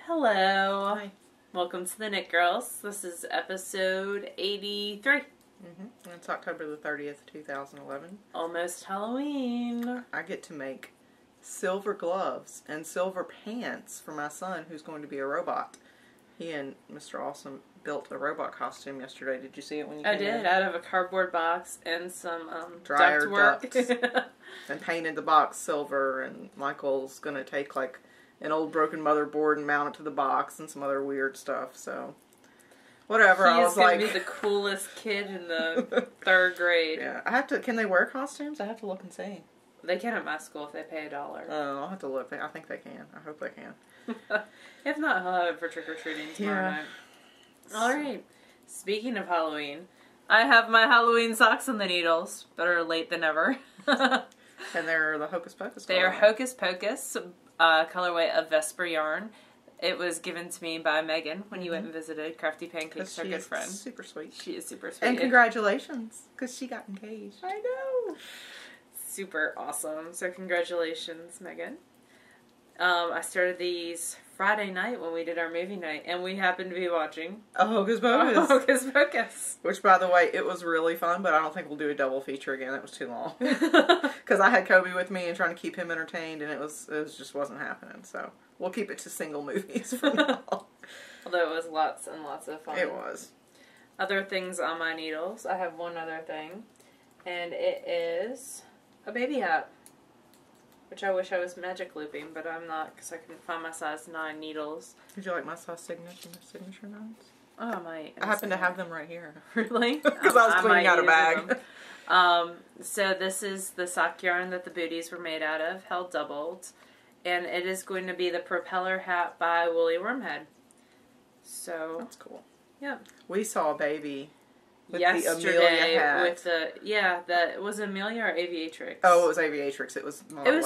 Hello. Hi. Welcome to the Knit Girls. This is episode 83. It's October the 30th, 2011. Almost Halloween. I get to make silver gloves and silver pants for my son who's going to be a robot. He and Mr. Awesome built a robot costume yesterday. Did you see it when you came I did, in? out of a cardboard box and some Dryer ductwork. ducts. And painted the box silver, and Michael's going to take like an old broken motherboard and mount it to the box and some other weird stuff, so whatever. I was like, He's going to be the coolest kid in the third grade. Yeah, can they wear costumes? I have to look and see. They can at my school if they pay $1. Oh, I'll have to look. I think they can. I hope they can. If not, he'll have it for trick-or-treating tomorrow night. Alright, speaking of Halloween, I have my Halloween socks on the needles. Better late than never. And they're the Hocus Pocus. They are Hocus Pocus, colorway of Vesper yarn. It was given to me by Megan when you went and visited. Crafty Pancakes, our good friend. Super sweet. She is super sweet. And congratulations, because she got engaged. I know. Super awesome. So congratulations, Megan. I started these Friday night when we did our movie night, and we happened to be watching Hocus Pocus. Hocus Pocus. Which, by the way, it was really fun, but I don't think we'll do a double feature again. It was too long. Because I had Kobe with me and trying to keep him entertained, and it just wasn't happening. So we'll keep it to single movies for now. Although it was lots and lots of fun. It was. Other things on my needles. I have one other thing, and it is a baby hat. Which I wish I was magic looping, but I'm not because I couldn't find my size 9 needles. Would you like my size signature notes? Oh, I might. I happen to have them right here. Really? Because I was cleaning out a bag. So this is the sock yarn that the booties were made out of, held doubled. And it is going to be the propeller hat by Woolly Wormhead. So that's cool. Yeah. We saw a baby with yesterday the Amelia hat. With was Amelia or Aviatrix? Oh, it was Aviatrix. It was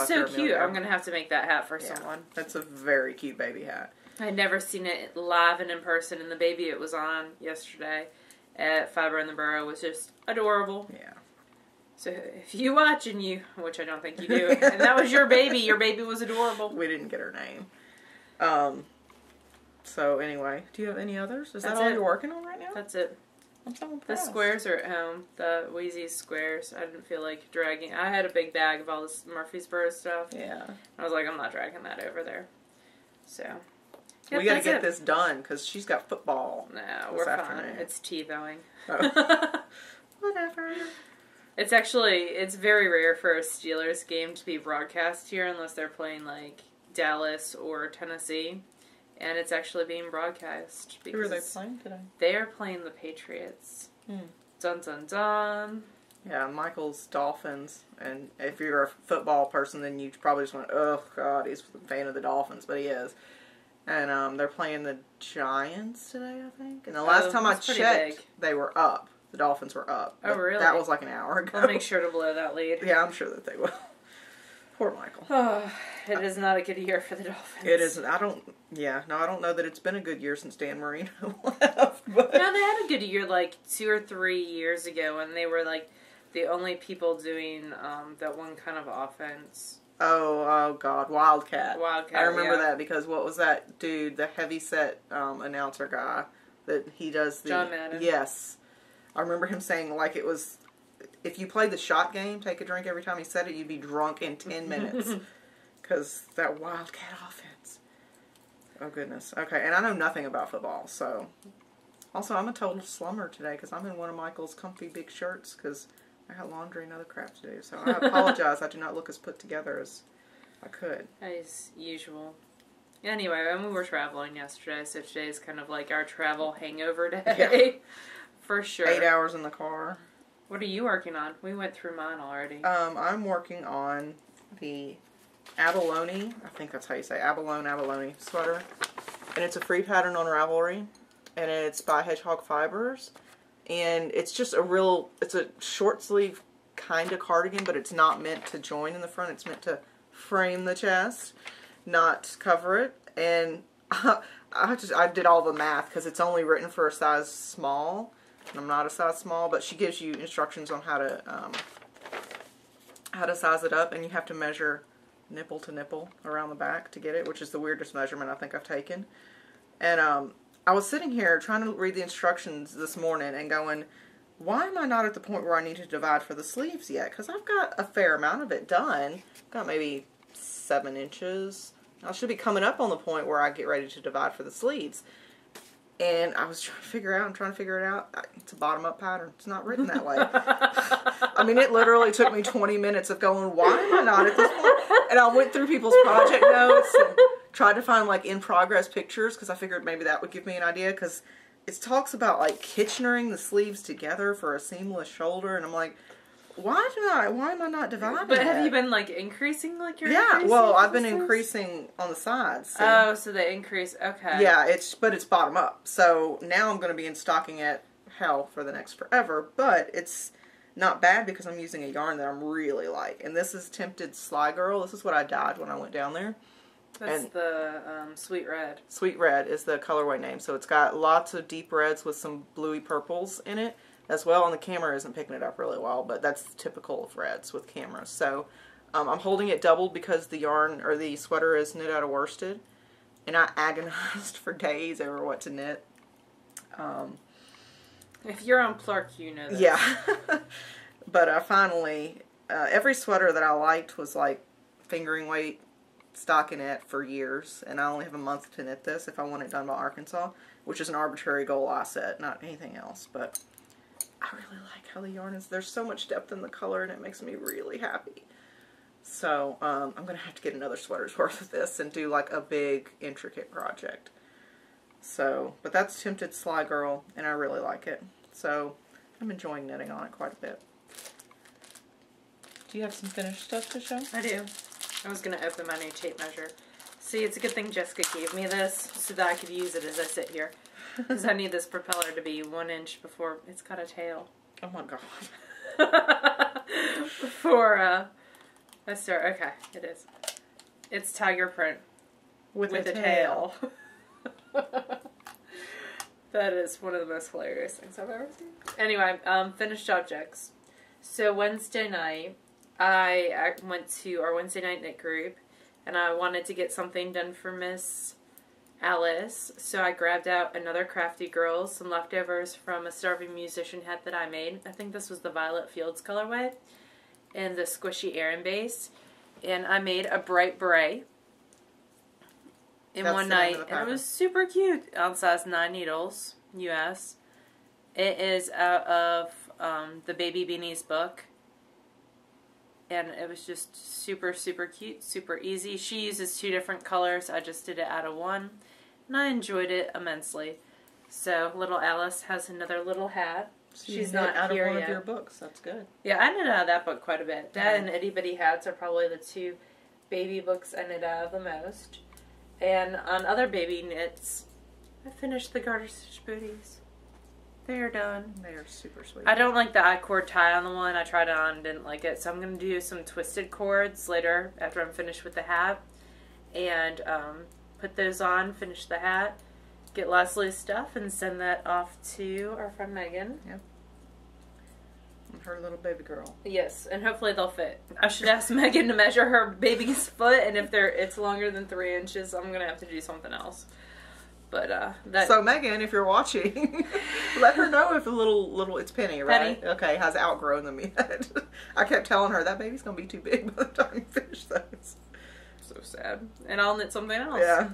so cute. I'm going to have to make that hat for someone. That's a very cute baby hat. I'd never seen it live and in person, and the baby it was on yesterday at Fiber in the Burrow was just adorable. Yeah. So if you watch which I don't think you do, and that was your baby was adorable. We didn't get her name. So anyway, do you have any others? Is that all you're working on right now? That's it. I'm so impressed. The squares are at home. The Wheezy squares. I didn't feel like dragging. I had a big bag of all this Murfreesboro stuff. Yeah. I was like, I'm not dragging that over there. So. Yep, we got to get this done because she's got football. No, we're fine. It's TiVoing. Oh. Whatever. It's very rare for a Steelers game to be broadcast here unless they're playing like Dallas or Tennessee. And it's actually being broadcast. Who are they playing today? They are playing the Patriots. Dun dun dun. Yeah, Michael's Dolphins. And if you're a football person, then you probably just went, oh, God, he's a fan of the Dolphins. But he is. And they're playing the Giants today, I think. And the last time I checked, they were up. The Dolphins were up. Oh, really? That was like an hour ago. I'll make sure to blow that lead. Yeah, I'm sure that they will. Poor Michael. Oh, it is not a good year for the Dolphins. It isn't. I don't know that it's been a good year since Dan Marino left. But. No, they had a good year like 2 or 3 years ago, and they were like the only people doing that one kind of offense. Oh God, Wildcat. Wildcat. I remember that because what was that dude, the heavyset announcer guy that he does the John Madden. Yes, I remember him saying like it was. If you played the shot game, take a drink every time he said it, you'd be drunk in 10 minutes. Because that Wildcat offense. Oh, goodness. Okay, and I know nothing about football, so. Also, I'm a total slummer today because I'm in one of Michael's comfy big shirts because I got laundry and other crap to do. So I apologize. I do not look as put together as I could. As usual. Anyway, we were traveling yesterday, so today's kind of like our travel hangover day. Yeah. For sure. 8 hours in the car. What are you working on? We went through mine already. I'm working on the abalone, I think that's how you say abalone sweater. And it's a free pattern on Ravelry. And it's by Hedgehog Fibers. And it's just it's a short sleeve kind of cardigan, but it's not meant to join in the front. It's meant to frame the chest, not cover it. And I did all the math because it's only written for a size small. I'm not a size small, but she gives you instructions on how to size it up, and you have to measure nipple to nipple around the back to get it, which is the weirdest measurement I think I've taken. And I was sitting here trying to read the instructions this morning and going, why am I not at the point where I need to divide for the sleeves yet? Because I've got a fair amount of it done. I've got maybe 7 inches. I should be coming up on the point where I get ready to divide for the sleeves. And I was trying to figure it out. It's a bottom-up pattern. It's not written that way. I mean, it literally took me 20 minutes of going, why am I not at this point? And I went through people's project notes and tried to find, like, in-progress pictures, because I figured maybe that would give me an idea, because it talks about, like, Kitchenering the sleeves together for a seamless shoulder, and I'm like, why am I not dividing But have you been, like, increasing, like, your Yeah, well, I've been increasing on the sides. See? Oh, so the increase, okay. Yeah, but it's bottom up. So now I'm going to be in stocking at hell for the next forever, but it's not bad because I'm using a yarn that I'm really like. And this is Tempted Sly Girl. This is what I dyed when I went down there. That's the Sweet Red. Sweet Red is the colorway name. So it's got lots of deep reds with some bluey purples in it as well. And the camera isn't picking it up really well, but that's typical of reds with cameras. So I'm holding it doubled because the yarn, or the sweater, is knit out of worsted. And I agonized for days over what to knit. If you're on Plurk, you know this. Yeah. But I finally, every sweater that I liked was like fingering weight stockinette for years. And I only have a month to knit this if I want it done by Arkansas, which is an arbitrary goal I set, not anything else. But I really like how the yarn is. There's so much depth in the color and it makes me really happy. So I'm going to have to get another sweater's worth of this and do like a big intricate project. So, but that's Tempted Sly Girl and I really like it. So I'm enjoying knitting on it quite a bit. Do you have some finished stuff to show? I do. I was going to open my new tape measure. See, it's a good thing Jessica gave me this so that I could use it as I sit here. Because I need this propeller to be 1 inch before it's got a tail. Oh my god. Before I start. Okay, it is. It's tiger print With a tail. That is one of the most hilarious things I've ever seen. Anyway, finished objects. So Wednesday night, I went to our Wednesday night knit group, and I wanted to get something done for Miss Alice, so I grabbed out another TheKnitGirlls, some leftovers from a Starving Musician hat that I made. I think this was the Violet Fields colorway, and the Squishy Aran base, and I made a bright beret in one night, and it was super cute, on size 9 needles, US. It is out of the Baby Beanies book. And it was just super, super cute, super easy. She uses 2 different colors. I just did it out of 1. And I enjoyed it immensely. So, little Alice has another little hat. So she's not out here of one yet. of your books. That's good. Yeah, I knit out of that book quite a bit. That and Itty Bitty Hats are probably the 2 baby books I knit out of the most. And on other baby knits, I finished the garter stitch booties. They are done. They are super sweet. I don't like the I-cord tie on the one. I tried it on and didn't like it. So I'm going to do some twisted cords later after I'm finished with the hat. And put those on, finish the hat, get Leslie's stuff, and send that off to our friend Megan. Yep. Her little baby girl. Yes, and hopefully they'll fit. I should ask Megan to measure her baby's foot, and if it's longer than 3 inches, I'm going to have to do something else. But So Megan, if you're watching, let her know if the little it's Penny, right? Penny. Okay, has outgrown them yet. I kept telling her that baby's gonna be too big by the time you finish those. So sad. And I'll knit something else. Yeah.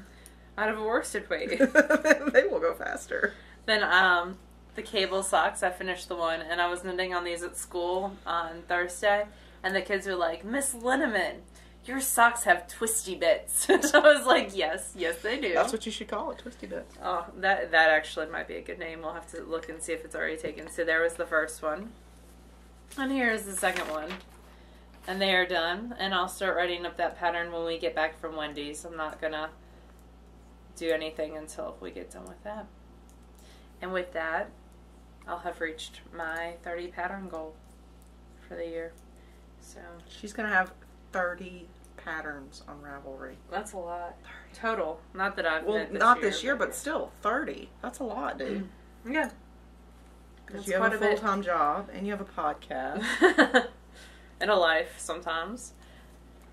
Out of a worsted weight. They will go faster. Then the cable socks, I finished the one, and I was knitting on these at school on Thursday, and the kids were like, Miss Linneman, your socks have twisty bits. And I was like, yes, they do. That's what you should call it, twisty bits. Oh, that actually might be a good name. We'll have to look and see if it's already taken. So there was the first one. And here's the second one. And they are done. And I'll start writing up that pattern when we get back from Wendy's. I'm not going to do anything until we get done with that. And with that, I'll have reached my 30 pattern goal for the year. So she's going to have 30 patterns on Ravelry. That's a lot. 30. Total. Not that I've knit not this year, but still 30. That's a lot, dude. Yeah. Because you have a full-time job and you have a podcast. And a life sometimes.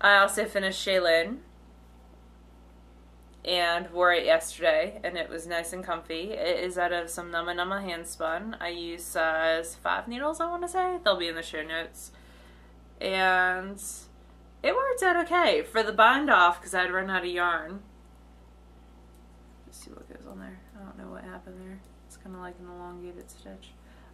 I also finished Shaylin and wore it yesterday, and it was nice and comfy. It is out of some Nama Nama hand spun. I use size 5 needles, I want to say. They'll be in the show notes. And it worked out okay. For the bind off, because I'd run out of yarn. Let's see what goes on there. I don't know what happened there. It's kind of like an elongated stitch.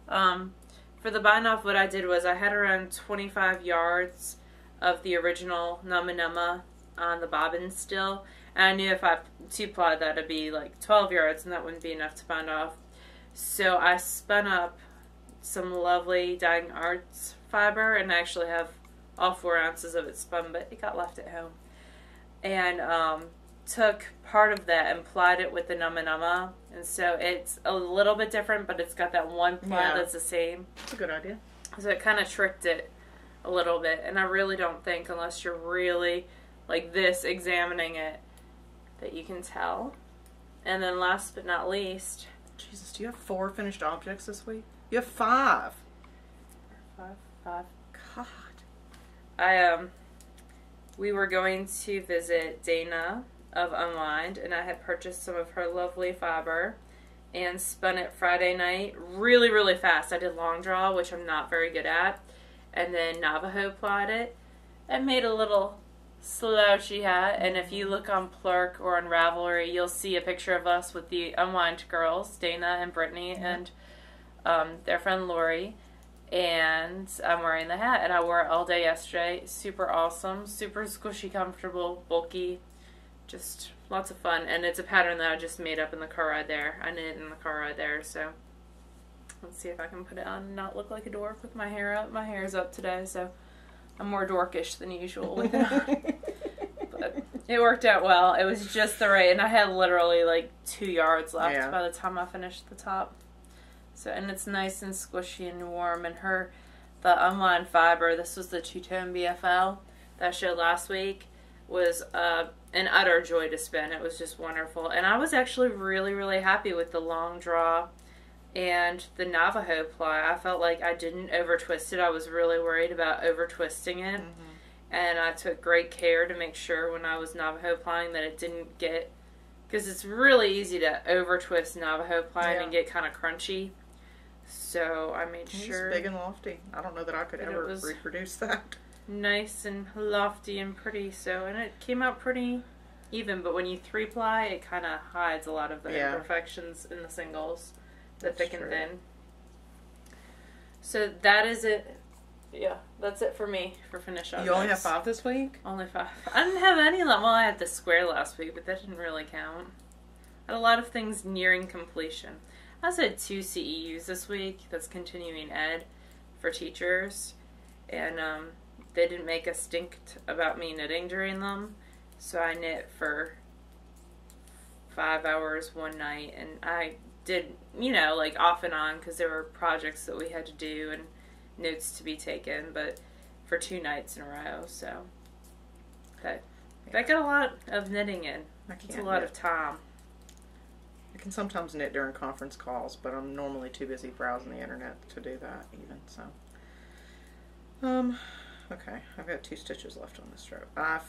For the bind off, what I did was I had around 25 yards of the original Nama Nama on the bobbin still. And I knew if I two-ply that it'd be like 12 yards and that wouldn't be enough to bind off. So I spun up some lovely Dying Arts fiber, and I actually have all 4 ounces of it spun, but it got left at home. And took part of that and plied it with the Nama Nama. And so it's a little bit different, but it's got that one ply that's the same. That's a good idea. So it kind of tricked it a little bit. And I really don't think, unless you're really like this, examining it, that you can tell. And then last but not least... Jesus, do you have 4 finished objects this week? You have 5. 5. God. We were going to visit Dana of Unwind, and I had purchased some of her lovely fiber and spun it Friday night really, really fast. I did long draw, which I'm not very good at, and then Navajo plied it and made a little slouchy hat. And if you look on Plurk or on Ravelry, you'll see a picture of us with the Unwind girls, Dana and Brittany, and their friend Lori. And I'm wearing the hat, and I wore it all day yesterday. Super awesome, super squishy, comfortable, bulky, just lots of fun. And it's a pattern that I just made up in the car ride there. I knit in the car ride there, so let's see if I can put it on and not look like a dork with my hair up. My hair's up today, so I'm more dorkish than usual with it on. But it worked out well. It was just the right, and I had literally like 2 yards left by the time I finished the top. So, and it's nice and squishy and warm. And the Unwind fiber, this was the two-tone BFL that I showed last week, was an utter joy to spin. It was just wonderful. And I was actually really, really happy with the long draw and the Navajo ply. I felt like I didn't over twist it. I was really worried about over twisting it. And I took great care to make sure when I was Navajo plying that it didn't get, because it's really easy to over twist Navajo plying and get kind of crunchy. So I made sure. It's big and lofty. I don't know that I could ever reproduce that. Nice and lofty and pretty. So, and it came out pretty even. But when you 3-ply, it kind of hides a lot of the imperfections in the singles, the thick and thin. So that is it. Yeah, that's it for me for finish objects. You only have 5 this week? Only 5. I didn't have any. Well, I had the square last week, but that didn't really count. I had a lot of things nearing completion. I also had 2 CEUs this week. That's continuing ed for teachers. And they didn't make a stink about me knitting during them. So I knit for 5 hours one night. And I did, you know, like off and on, because there were projects that we had to do and notes to be taken. But for 2 nights in a row. So that got a lot of knitting in. It's a lot of time. I can sometimes knit during conference calls, but I'm normally too busy browsing the internet to do that even, so. Okay, I've got 2 stitches left on this row. I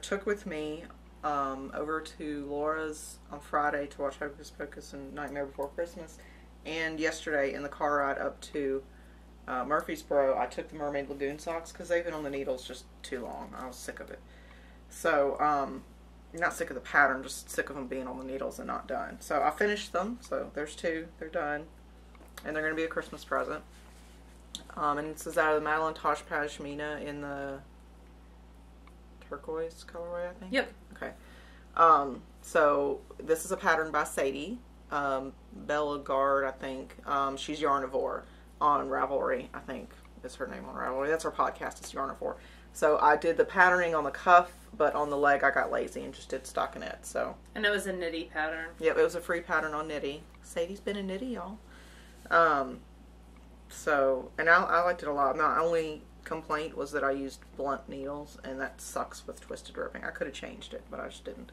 took with me over to Laura's on Friday to watch Hocus Pocus and Nightmare Before Christmas, and yesterday in the car ride up to Murfreesboro, I took the Mermaid Lagoon socks because they've been on the needles just too long. I was sick of it. So, not sick of the pattern, just sick of them being on the needles and not done. So I finished them. So there's 2. They're done. And they're going to be a Christmas present. And this is out of the Madeline Tosh Pashmina in the turquoise colorway, I think? Yep. Okay. So this is a pattern by Sadie. Bella Gard, I think. She's Yarnivore on Ravelry, I think is her name on Ravelry. That's her podcast, it's Yarnivore. So I did the patterning on the cuff, but on the leg I got lazy and just did stockinette. So. And it was a Knitty pattern. Yep, it was a free pattern on Knitty. Sadie's been a Knitty, y'all. So, and I liked it a lot. My only complaint was that I used blunt needles, and that sucks with twisted ripping. I could have changed it, but I just didn't.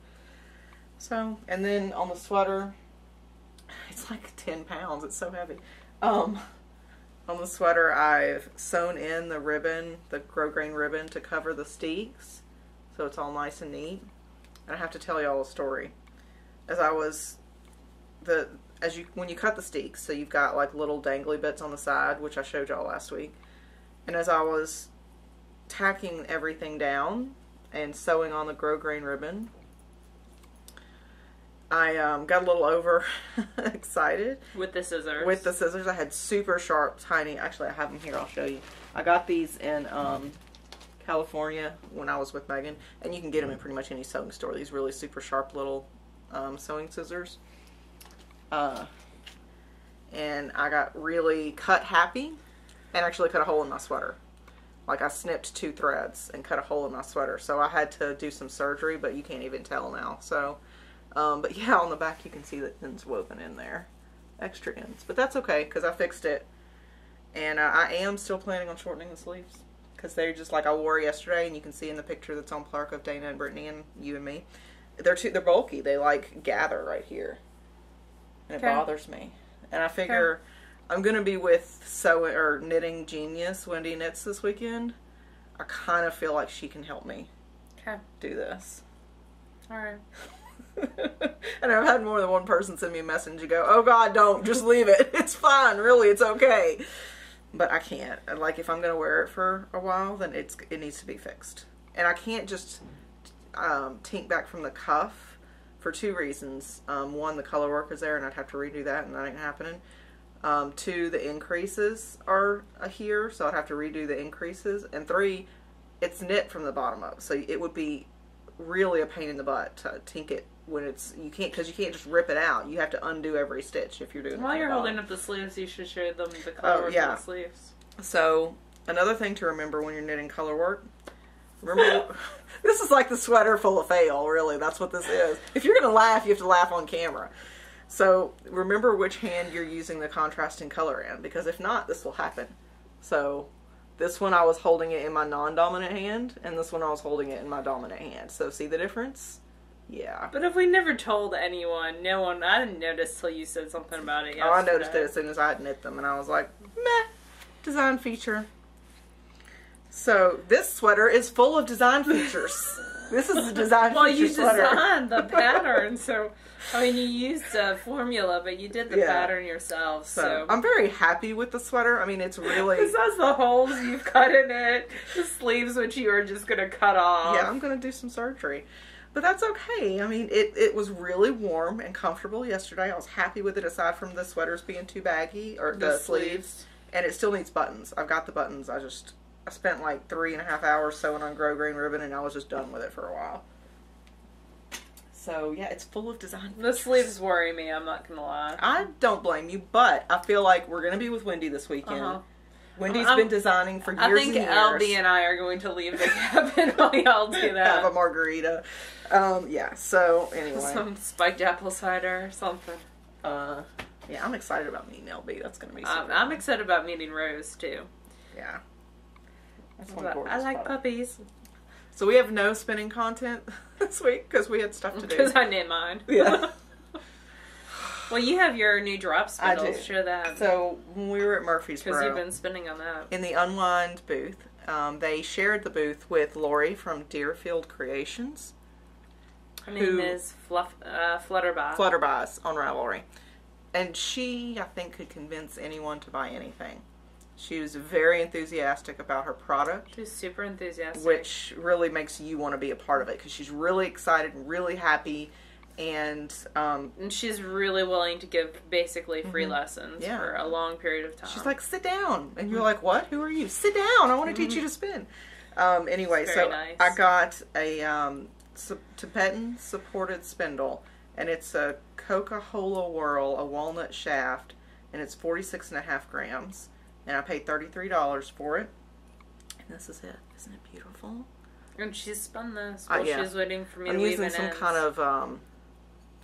So, and then on the sweater, it's like 10 pounds. It's so heavy. On the sweater, I've sewn in the ribbon, the grosgrain ribbon, to cover the steeks, so it's all nice and neat. And I have to tell y'all a story. When you cut the steeks, so you've got like little dangly bits on the side, which I showed y'all last week. And as I was tacking everything down and sewing on the grosgrain ribbon, I got a little over excited. With the scissors. With the scissors. I had super sharp, tiny, actually I have them here, I'll show you. I got these in California when I was with Megan, and you can get them in pretty much any sewing store. These really super sharp little sewing scissors. And I got really cut happy and actually cut a hole in my sweater. Like I snipped 2 threads and cut a hole in my sweater. So I had to do some surgery, but you can't even tell now. So, but yeah, on the back you can see that ends woven in there. Extra ends. But that's okay because I fixed it. And I am still planning on shortening the sleeves. Because they're just like I wore yesterday, and you can see in the picture that's on Clark of Dana and Brittany and you and me. They're bulky. They like gather right here. And it bothers me. And I figure I'm going to be with Knitting Genius, Wendy Knits, this weekend. I kind of feel like she can help me do this. Alright. And I've had more than one person send me a message and go, oh God, don't, just leave it. It's fine, really, it's okay. But I can't. Like, if I'm going to wear it for a while, then it needs to be fixed. And I can't just tink back from the cuff for 2 reasons. 1, the color work is there, and I'd have to redo that, and that ain't happening. 2, the increases are here, so I'd have to redo the increases. And 3, it's knit from the bottom up, so it would be really a pain in the butt to tink it when because you can't just rip it out. You have to undo every stitch if you're doing it. While you're holding up the sleeves, you should show them the color work of the sleeves. So, another thing to remember when you're knitting color work, remember, this is like the sweater full of fail, really. That's what this is. If you're going to laugh, you have to laugh on camera. So, remember which hand you're using the contrasting color in, because if not, this will happen. So, this one I was holding it in my non-dominant hand, and this one I was holding it in my dominant hand. So, see the difference? Yeah. But if we never told anyone, I didn't notice till you said something about it yesterday. Oh, I noticed it as soon as I had knit them, and I was like, meh, design feature. So, this sweater is full of design features. This is a design feature sweater. Well, you designed the pattern, so, I mean, you used a formula, but you did the pattern yourself, so. I'm very happy with the sweater. I mean, it's really. Besides the holes you've cut in it, the sleeves which you are just going to cut off. Yeah, I'm going to do some surgery. But that's okay. I mean, it was really warm and comfortable yesterday. I was happy with it, aside from the sweaters being too baggy, or the sleeves. And it still needs buttons. I've got the buttons. I spent like 3.5 hours sewing on grosgrain ribbon, and I was just done with it for a while. So, yeah, it's full of design features. The sleeves worry me, I'm not going to lie. I don't blame you, but I feel like we're going to be with Wendy this weekend. Wendy's been designing for years and years. I think LB and I are going to leave the cabin while y'all do that. Have a margarita. Yeah, so anyway. Some spiked apple cider or something. Yeah, I'm excited about meeting LB. That's going to be super I'm excited about meeting Rose, too. Yeah. That's I like puppies. So we have no spinning content this week because we had stuff to do. Because I knit mine. Yeah. Well, you have your new drop spindles. I do. Share that. So when we were at Murfreesboro, because you've been spinning on that. In the Unwind booth, they shared the booth with Lori from Deerfield Creations. Her name is Flutterby. Flutterby's on Ravelry. And she, I think, could convince anyone to buy anything. She was very enthusiastic about her product. She's super enthusiastic. Which really makes you want to be a part of it, because she's really excited and really happy. And she's really willing to give basically free lessons for a long period of time. She's like, sit down. And you're like, what? Who are you? Sit down. I want to teach you to spin. Anyway, so nice. I got a Tibetan supported spindle. And it's a Coca-Cola whirl, a walnut shaft. And it's 46.5 grams. And I paid $33 for it. And this is it. Isn't it beautiful? And she's spun this while she's waiting for me to weave it in. I'm using some kind of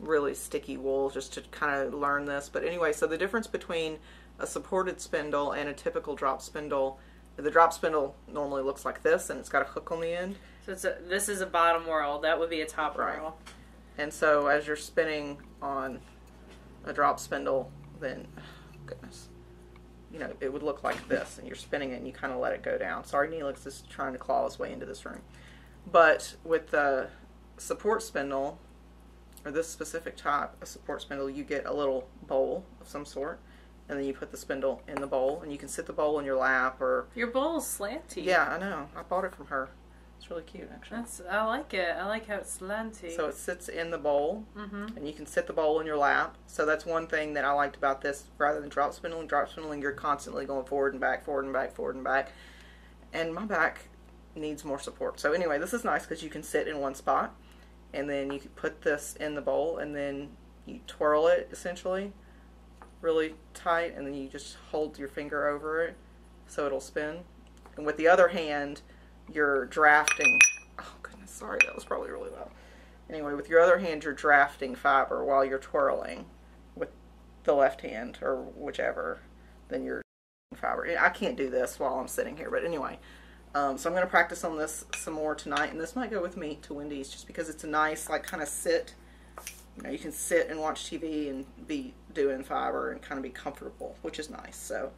really sticky wool just to kind of learn this. But anyway, so the difference between a supported spindle and a typical drop spindle, the drop spindle normally looks like this, and it's got a hook on the end. So this is a bottom whirl. That would be a top whirl. And so as you're spinning on a drop spindle, then, you know, it would look like this, and you're spinning it, and you kind of let it go down. Sorry, Neelix is trying to claw his way into this room. But with the support spindle, or this specific type of support spindle, you get a little bowl of some sort, and then you put the spindle in the bowl, and you can sit the bowl in your lap, or... Your bowl's slanty. Yeah, I know. I bought it from her. It's really cute, actually. I like it. I like how it's slanty. So it sits in the bowl, and you can sit the bowl in your lap. So that's one thing that I liked about this. Rather than drop spindling, you're constantly going forward and back, forward and back, forward and back. And my back needs more support. So anyway, this is nice because you can sit in one spot, and then you can put this in the bowl, and then you twirl it, essentially, really tight, and then you just hold your finger over it so it'll spin. And with the other hand, you're drafting. Oh goodness, sorry, that was probably really loud. Anyway, with your other hand, you're drafting fiber while you're twirling with the left hand, or whichever. Then you're fiber. I can't do this while I'm sitting here, but anyway. So I'm going to practice on this some more tonight, and this might go with me to Wendy's just because it's a nice, like, kind of sit. You know, you can sit and watch TV and be doing fiber and kind of be comfortable, which is nice. So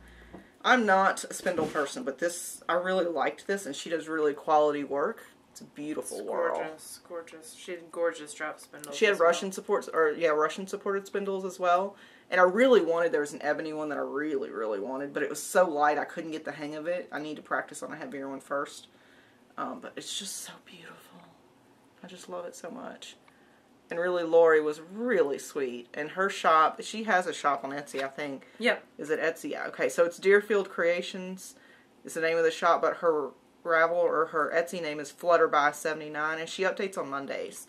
I'm not a spindle person, but this, I really liked this, and she does really quality work. It's a beautiful whirl. Gorgeous, gorgeous. She had gorgeous drop spindles. She had Russian supports, or yeah, Russian supported spindles as well. And I really wanted, there was an ebony one that I really, really wanted, but it was so light I couldn't get the hang of it. I need to practice on a heavier one first. But it's just so beautiful. I just love it so much. And really, Lori was really sweet. And her shop, she has a shop on Etsy, I think. Yep. Is it Etsy? Yeah. Okay, so it's Deerfield Creations is the name of the shop, but her Ravel or her Etsy name is Flutterby79, and she updates on Mondays.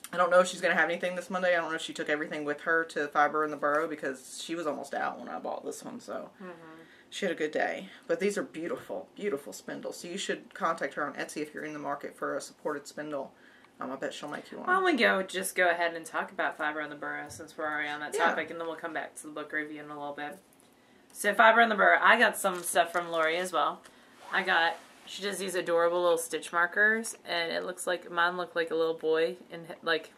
I don't know if she's going to have anything this Monday. I don't know if she took everything with her to Fiber in the Burrow because she was almost out when I bought this one, so she had a good day. But these are beautiful, beautiful spindles. So you should contact her on Etsy if you're in the market for a supported spindle. I bet she'll make you one. Why don't we just go ahead and talk about Fiber in the Burrow since we're already on that topic, and then we'll come back to the book review in a little bit. So Fiber in the Burrow, I got some stuff from Lori as well. She does these adorable little stitch markers, and it looks like, mine look like a little boy in, like,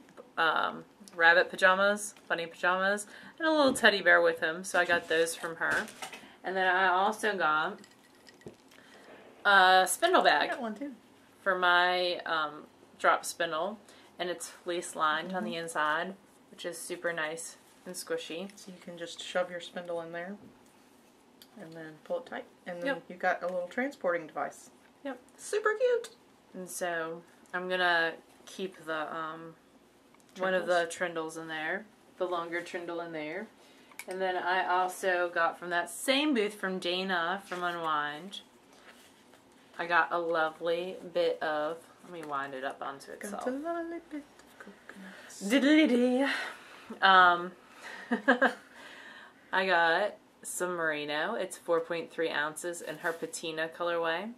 rabbit pajamas, bunny pajamas, and a little teddy bear with him, so I got those from her. And then I also got a spindle bag. I got one too. For my drop spindle, and it's fleece lined on the inside, which is super nice and squishy. So you can just shove your spindle in there, and then pull it tight, and then you've got a little transporting device. Yep. Super cute. And so I'm gonna keep the one of the trindles in there, the longer trindle in there. And then I also got from that same booth from Dana from Unwind, I got a lovely bit of, let me wind it up onto itself. Got a lovely bit of coconuts. I got some merino. It's 4.3 ounces in her patina colorway.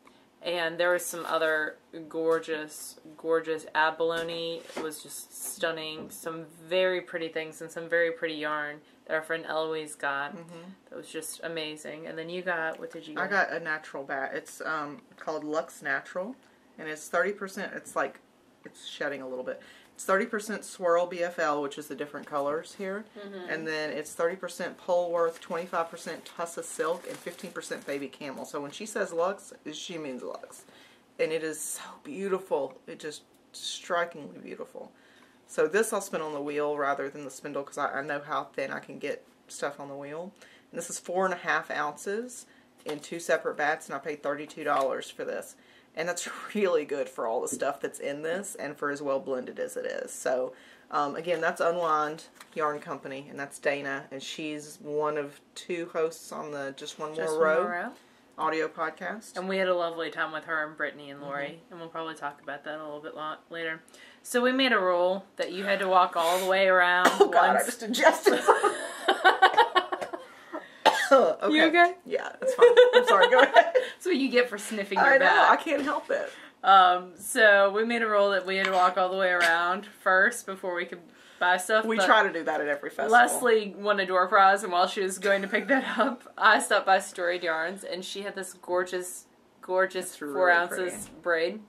And there was some other gorgeous, gorgeous abalone. It was just stunning. Some very pretty things and some very pretty yarn that our friend Eloise got. That was just amazing. And then you got, what did you get? I got a natural bat. It's called Luxe Natural. And it's 30%, it's like, it's shedding a little bit. It's 30% swirl BFL, which is the different colors here. And then it's 30% Polworth, 25% Tussa Silk, and 15% Baby Camel. So when she says Luxe, she means Luxe. And it is so beautiful. It's just strikingly beautiful. So this I'll spin on the wheel rather than the spindle because I know how thin I can get stuff on the wheel. And this is 4.5 ounces in 2 separate bats, and I paid $32 for this. And that's really good for all the stuff that's in this and for as well blended as it is. So, again, that's Unwind Yarn Company, and that's Dana. And she's one of 2 hosts on the Just One More Row audio podcast. And we had a lovely time with her and Brittany and Lori. And we'll probably talk about that a little bit later. So we made a rule that you had to walk all the way around. Oh, God, I just ingested okay. You okay? Yeah, that's fine. I'm sorry, go ahead. That's what you get for sniffing your I back. know, I can't help it. So we made a rule that we had to walk all the way around first before we could buy stuff. We try to do that at every festival. Leslie won a door prize, and while she was going to pick that up, I stopped by Storied Yarns, and she had this gorgeous, gorgeous 4 ounces braid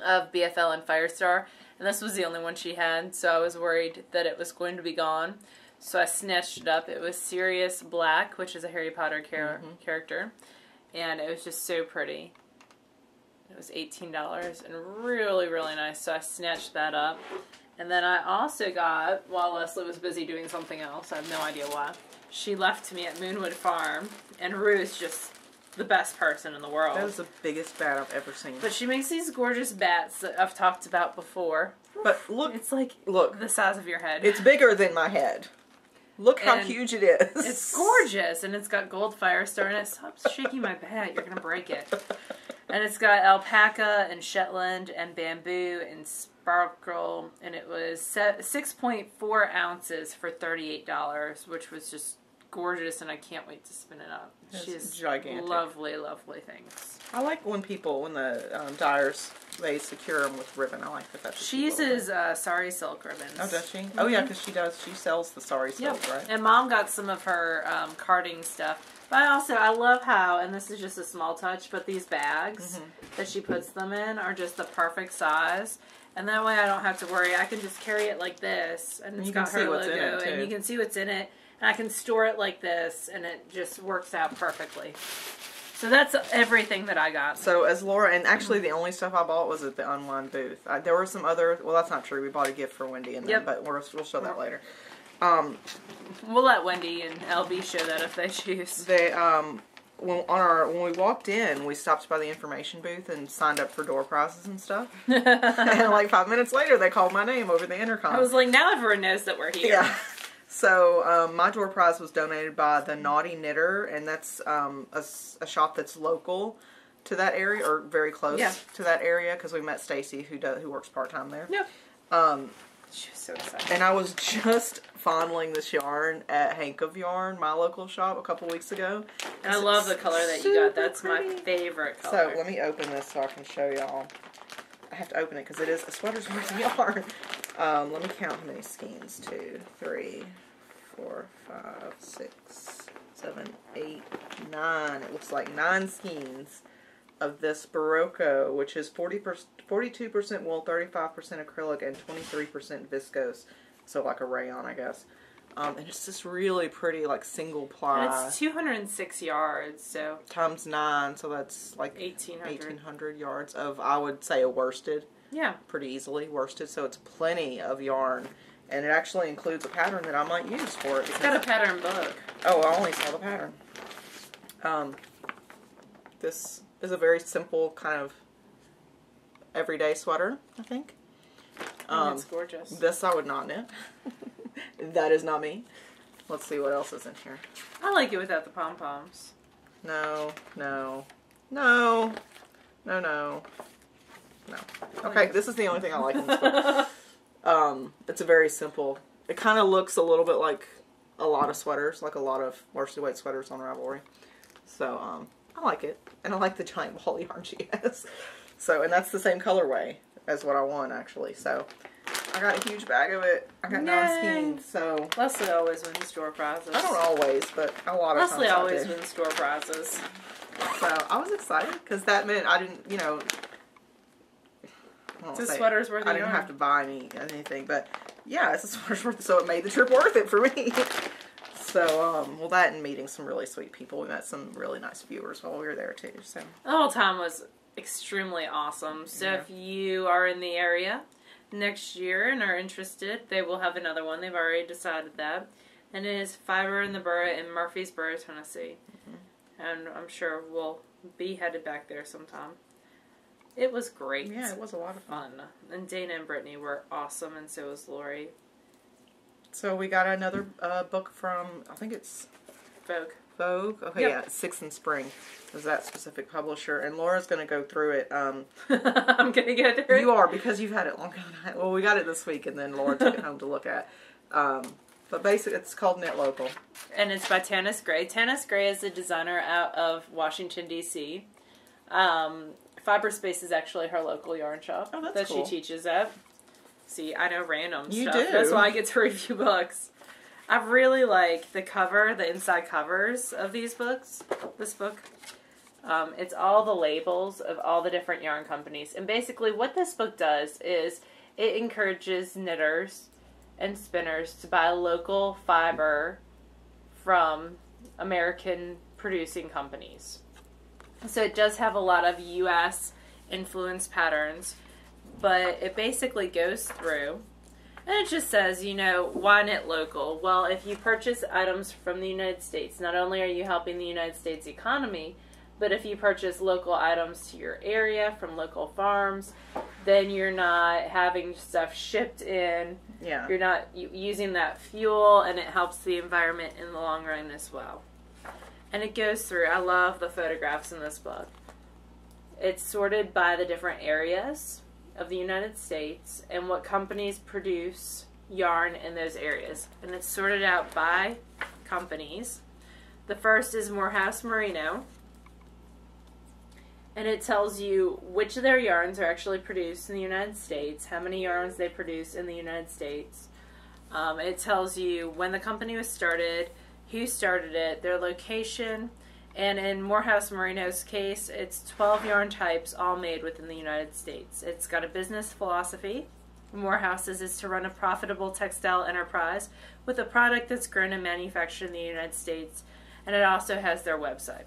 of BFL and Firestar, and this was the only one she had, so I was worried that it was going to be gone. So I snatched it up. It was Sirius Black, which is a Harry Potter character. And it was just so pretty. It was $18 and really, really nice. So I snatched that up. And then I also got, while Leslie was busy doing something else, I have no idea why, she left me at Moonwood Farm. And Rue is just the best person in the world. That was the biggest bat I've ever seen. But she makes these gorgeous bats that I've talked about before. But look. It's like the size of your head. It's bigger than my head. Look how huge it is. It's gorgeous. And it's got gold Firestar in it. Stop shaking my bat. You're going to break it. And it's got alpaca and Shetland and bamboo and sparkle. And it was 6.4 ounces for $38, which was just gorgeous, and I can't wait to spin it up. She's gigantic. Lovely, lovely things. I like when the dyers, they secure them with ribbon. I like that. She uses sari silk ribbons. Oh, does she? Oh, yeah, because she sells the sari silk, right? And Mom got some of her carding stuff. But I love how, and this is just a small touch, but these bags that she puts them in are just the perfect size. And that way I don't have to worry. I can just carry it like this, and it's got her logo, and you can see what's in it. And I can store it like this, and it just works out perfectly. So that's everything that I got. So as Laura, and actually the only stuff I bought was at the online booth. There were some other, well, that's not true. We bought a gift for Wendy and them, but we'll show that later. We'll let Wendy and LB show that if they choose. They, when we walked in, we stopped by the information booth and signed up for door prizes and stuff. And like 5 minutes later, they called my name over the intercom. I was like, now everyone knows that we're here. Yeah. So, my door prize was donated by the Naughty Knitter, and that's a shop that's local to that area, or very close to that area, because we met Stacy, who works part-time there. Yep. She was so excited. And I was just fondling this yarn at Hank of Yarn, my local shop, a couple weeks ago. And I love the color that you got. That's my favorite color. So, let me open this so I can show y'all. I have to open it, because it is a sweater's worth of yarn. Let me count how many skeins. 2, 3, 4, 5, 6, 7, 8, 9. It looks like 9 skeins of this Barocco, which is 42% wool, 35% acrylic, and 23% viscose. So like a rayon, I guess. And it's just really pretty, like single ply. And it's 206 yards, so times 9, so that's like 1,800 yards of, I would say, a worsted. Yeah. Pretty easily worsted, so it's plenty of yarn. And it actually includes a pattern that I might use for it. It's got a pattern book. Oh, I only saw the pattern. This is a very simple kind of everyday sweater, I think. It's gorgeous. This I would not knit. That is not me. Let's see what else is in here. I like it without the pom-poms. No. Okay, this is the only thing I like in this book. It's a very simple, it kind of looks a little bit like a lot of sweaters, like a lot of worsted weight sweaters on Ravelry. So, I like it. And I like the giant ball yarn she has. So, and that's the same colorway as what I want, actually. So, I got a huge bag of it. I got 9 skeins, so. Leslie always wins store prizes. I don't always, but a lot of times Leslie always wins store prizes. So, I was excited, because that meant I didn't, it's a sweater's worth of yarn. I didn't have to buy anything, but yeah, it's a sweater's worth, so it made the trip worth it for me. So, well, that and meeting some really sweet people. We met some really nice viewers while we were there, too. So the whole time was extremely awesome. So if you are in the area next year and are interested, they will have another one. They've already decided that. And it is Fiber in the Borough in Murfreesboro, Tennessee. And I'm sure we'll be headed back there sometime. It was great. Yeah, it was a lot of fun. And Dana and Brittany were awesome, and so was Lori. So we got another book from, I think it's Vogue? Okay, yeah, Six in Spring is that specific publisher. And Laura's going to go through it. I'm going to go through it? You are, because you've had it longer than I. Well, we got it this week, and then Laura took it home to look at. But basically, it's called Knit Local. And it's by Tanis Gray. Tanis Gray is a designer out of Washington, D.C. Fiberspace is actually her local yarn shop that cool. She teaches at. See, I know random stuff. Do. That's why I get to review books. I really like the cover, the inside covers of these books. This book. It's all the labels of all the different yarn companies. And basically what this book does is it encourages knitters and spinners to buy local fiber from American producing companies. So it does have a lot of U.S. influence patterns, but it basically goes through, and it just says, why knit local? Well, if you purchase items from the United States, not only are you helping the United States economy, but if you purchase local items to your area from local farms, then you're not having stuff shipped in. Yeah. You're not using that fuel, and it helps the environment in the long run as well. And it goes through. I love the photographs in this book. It's sorted by the different areas of the United States and what companies produce yarn in those areas. And it's sorted out by companies. The first is Morehouse Merino. And it tells you which of their yarns are actually produced in the United States, how many yarns they produce in the United States. It tells you when the company was started, who started it, their location, and in Morehouse Merino's case, it's 12 yarn types all made within the United States. It's got a business philosophy. Morehouse's is to run a profitable textile enterprise with a product that's grown and manufactured in the United States, and it also has their website.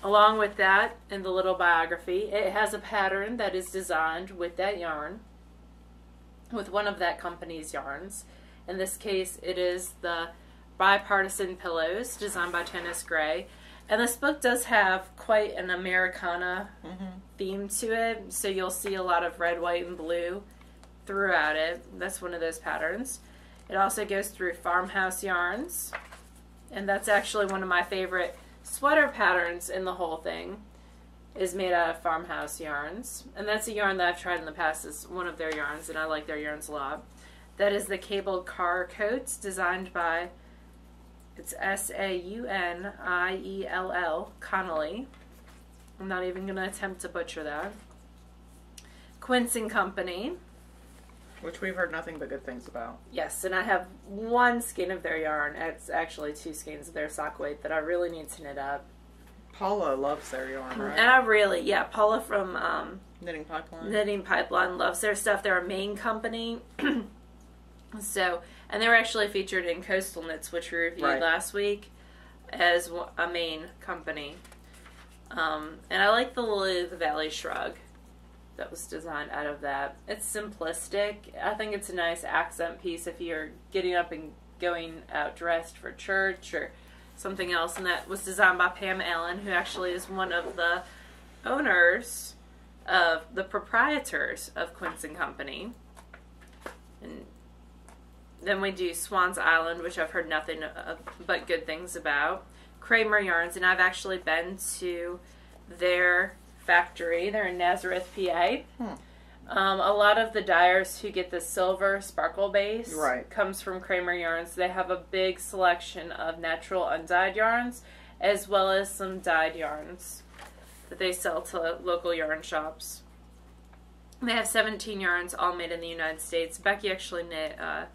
Along with that, in the little biography, it has a pattern that is designed with that yarn, with one of that company's yarns. In this case, it is the Bipartisan Pillows, designed by Tennis Gray. And this book does have quite an Americana theme to it, so you'll see a lot of red, white, and blue throughout it. That's one of those patterns. It also goes through farmhouse yarns, and that's actually one of my favorite sweater patterns in the whole thing, is made out of farmhouse yarns. And that's a yarn that I've tried in the past as one of their yarns, and I like their yarns a lot. That is the Cabled Car Coats, designed by, it's Sauniell, Connolly. I'm not even going to attempt to butcher that. Quince and Company. Which we've heard nothing but good things about. Yes, and I have one skein of their yarn. It's actually 2 skeins of their sock weight that I really need to knit up. Paula loves their yarn, right? And I really, Paula from Knitting Pipeline. Knitting Pipeline loves their stuff. They're a Maine company. So, and they were actually featured in Coastal Knits, which we reviewed last week, as a Maine company. And I like the Lily of the Valley shrug that was designed out of that. It's simplistic. I think it's a nice accent piece if you're getting up and going out dressed for church or something else. And that was designed by Pam Allen, who actually is one of the owners of the proprietors of Quince and Company. And then we do Swan's Island, which I've heard nothing but good things about. Kramer Yarns, and I've actually been to their factory. They're in Nazareth, PA. A lot of the dyers who get the silver sparkle base comes from Kramer Yarns. They have a big selection of natural undyed yarns, as well as some dyed yarns that they sell to local yarn shops. They have 17 yarns, all made in the United States. Becky actually knit a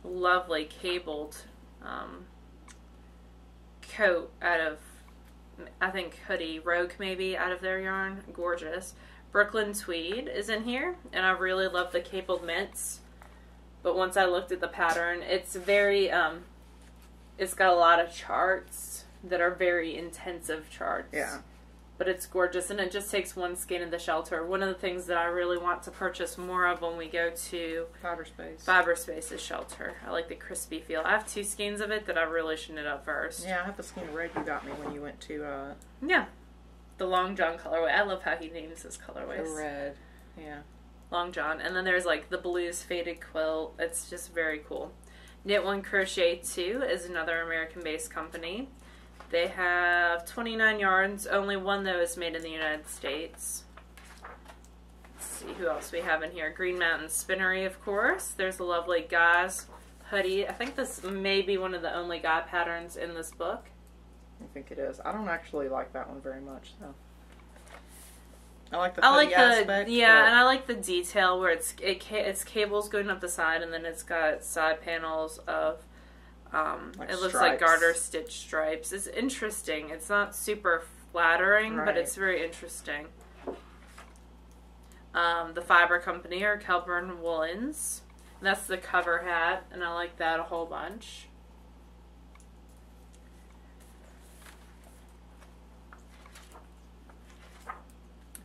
lovely cabled coat out of, I think, hoodie, Rogue maybe, out of their yarn. Gorgeous. Brooklyn Tweed is in here, and I really love the cabled mitts. But once I looked at the pattern, it's very, it's got a lot of charts that are very intensive charts. Yeah. But it's gorgeous, and it just takes 1 skein of the shelter. One of the things that I really want to purchase more of when we go to Fiberspace is shelter. I like the crispy feel. I have 2 skeins of it that I really should knit up first. Yeah, I have the skein of red you got me when you went to... Yeah. The Long John colorway. I love how he names his colorways. The red. Yeah. Long John. And then there's like the blues faded quilt. It's just very cool. Knit One Crochet 2 is another American-based company. They have 29 yarns. Only one, though, is made in the United States. Let's see who else we have in here. Green Mountain Spinnery, of course. There's a lovely Gauze hoodie. I think this may be one of the only Guy patterns in this book. I think it is. I don't actually like that one very much, though. I like the hoodie aspect. Yeah, and I like the detail where it's cables going up the side, and then it's got side panels of... it looks like garter stitch stripes. It's interesting. It's not super flattering, but it's very interesting. The Fiber Company, or Kelburn Woolens. That's the cover hat, and I like that a whole bunch.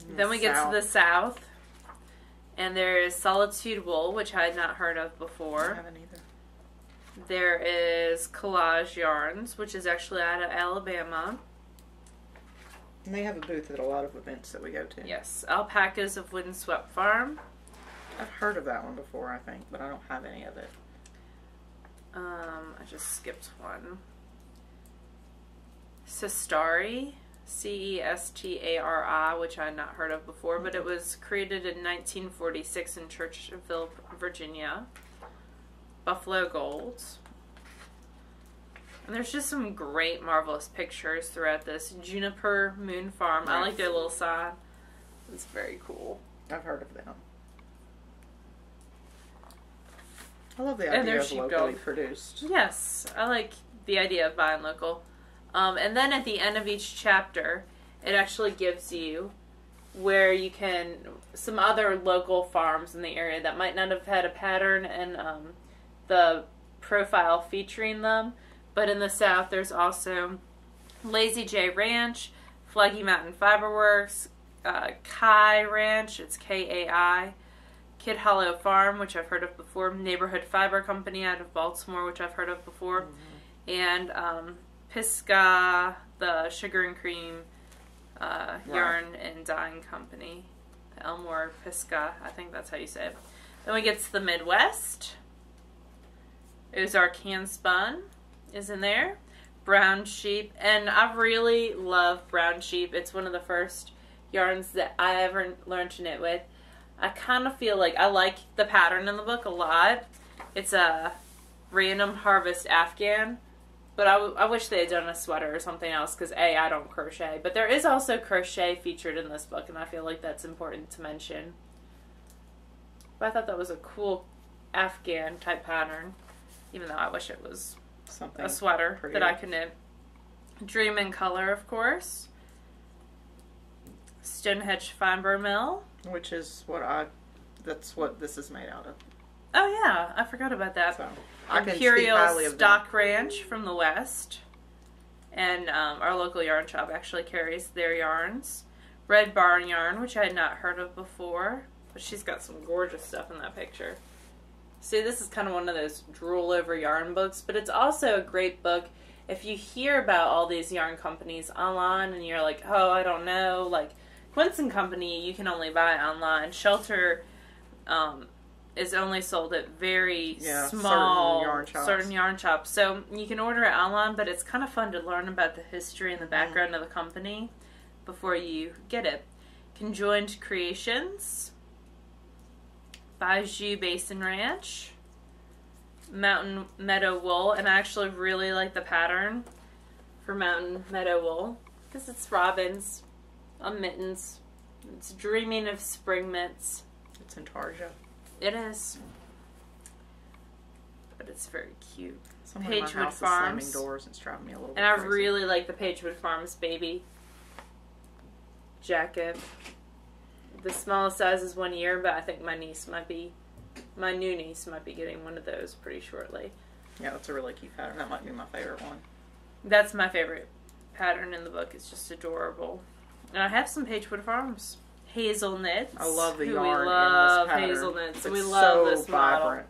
Then we get to the South, and there is Solitude Wool, which I had not heard of before. I haven't either. There is Collage Yarns, which is actually out of Alabama. And they have a booth at a lot of events that we go to. Yes. Alpacas of Windswept Farm. I've heard of that one before, I think, but I don't have any of it. I just skipped one. Cestari, Cestari, which I had not heard of before, but it was created in 1946 in Churchville, Virginia. Buffalo Gold. And there's just some great, marvelous pictures throughout this. Juniper Moon Farm. I like their little sign. It's very cool. I've heard of them. I love the idea of locally produced. Yes, I like the idea of buying local. And then at the end of each chapter, it actually gives you where you can, some other local farms in the area that might not have had a pattern and the profile featuring them. But in the South, there's also Lazy J Ranch, Flaggy Mountain Fiberworks, Kai Ranch, it's Kai, Kid Hollow Farm, which I've heard of before, Neighborhood Fiber Company out of Baltimore, which I've heard of before, and Pisgah, the sugar and cream yarn and dyeing company, Elmore Pisgah, I think that's how you say it. Then we get to the Midwest. Ozark Handspun is in there. Brown Sheep, and I really love Brown Sheep. It's one of the first yarns that I ever learned to knit with. I kind of feel like I like the pattern in the book a lot. It's a random harvest Afghan, but I wish they had done a sweater or something else because A, I don't crochet, but there is also crochet featured in this book, and I feel like that's important to mention. But I thought that was a cool Afghan type pattern, even though I wish it was something a sweater that I could knit. Dream in Color, of course. Stonehenge Fiber Mill. Which is that's what this is made out of. Oh yeah, I forgot about that. So, Imperial Stock Ranch from the West. And our local yarn shop actually carries their yarns. Red Barn Yarn, which I had not heard of before. But she's got some gorgeous stuff in that picture. See, this is kind of one of those drool over yarn books, but it's also a great book if you hear about all these yarn companies online and you're like, oh, I don't know, like Quince & Company you can only buy online. Shelter is only sold at very small certain yarn shops. So you can order it online, but it's kind of fun to learn about the history and the background of the company before you get it. Conjoined Creations. Bayou Basin Ranch, Mountain Meadow Wool, and I actually really like the pattern for Mountain Meadow Wool because it's robins on mittens. It's dreaming of spring mitts. It's in Tarja. It is, but it's very cute. Someone in my house is slamming doors. It's driving me a little bit crazy. I really like the Pagewood Farms baby jacket. The smallest size is 1 year, but I think my new niece might be getting one of those pretty shortly. Yeah, that's a really cute pattern. That might be my favorite one. That's my favorite pattern in the book. It's just adorable. And I have some Pagewood Farms hazel knits. I love the yarn we love in this pattern. Hazel knits. It's we love this vibrant model.